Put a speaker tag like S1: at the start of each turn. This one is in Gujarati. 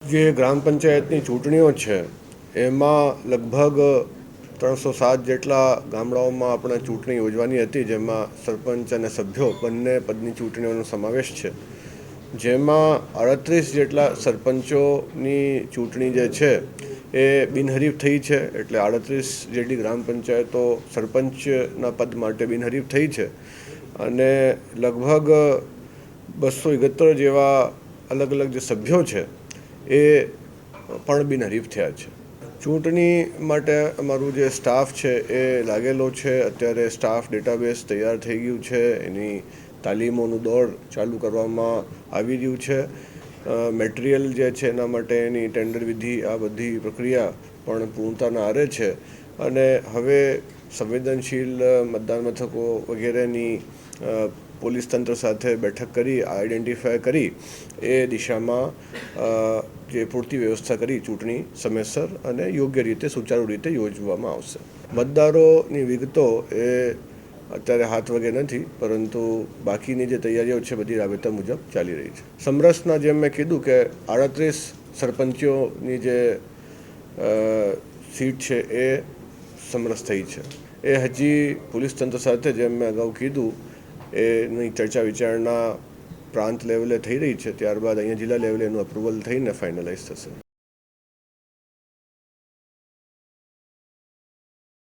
S1: જે ગ્રામ પંચાયતની ચૂંટણીઓ છે એમાં લગભગ 307 જેટલા ગામડાઓમાં આપણે ચૂંટણી યોજવાની હતી, જેમાં સરપંચ અને સભ્યો બંને પદની ચૂંટણીઓનો સમાવેશ છે. જેમાં 38 જેટલા સરપંચોની ચૂંટણી જે છે એ બિનહરીફ થઈ છે. એટલે 38 જેટલી ગ્રામ પંચાયતો સરપંચના પદ માટે બિનહરીફ થઈ છે અને લગભગ 271 જેવા અલગ અલગ જે સભ્યો છે એ પણ બિનહરીફ થયા છે. ચૂંટણી માટે અમારું જે સ્ટાફ છે એ લાગેલો છે. અત્યારે સ્ટાફ ડેટાબેઝ તૈયાર થઈ ગયું છે, એની તાલીમોનું દોર ચાલુ કરવામાં આવી રહ્યું છે. મટીરિયલ જે છે એના માટેની ટેન્ડર વિધિ, આ બધી પ્રક્રિયા પણ પૂર્ણતાના આરે છે અને હવે સંવેદનશીલ મતદાન મથકો વગેરેની પોલીસ તંત્ર સાથે બેઠક કરી, આઈડેન્ટિફાય કરી એ દિશામાં જે પૂરતી વ્યવસ્થા કરી ચૂંટણી સમયસર અને યોગ્ય રીતે, સુચારુ રીતે યોજવામાં આવશે. મતદારોની વિગતો એ અત્યારે હાથ વગે નથી, પરંતુ બાકીની જે તૈયારીઓ છે બધી રાબેતા મુજબ ચાલી રહી છે. સમરસના જેમ મેં કીધું કે 38 સરપંચોની જે સીટ છે એ સમરસ થઈ છે. એ હજી પોલીસ તંત્ર સાથે, જેમ મેં અગાઉ કીધું, એની ચર્ચા વિચારણા પ્રાંત લેવલે થઈ રહી છે. ત્યારબાદ અહીંયા જિલ્લા લેવલે એનું અપ્રુવલ થઈને ફાઇનલાઇઝ થશે.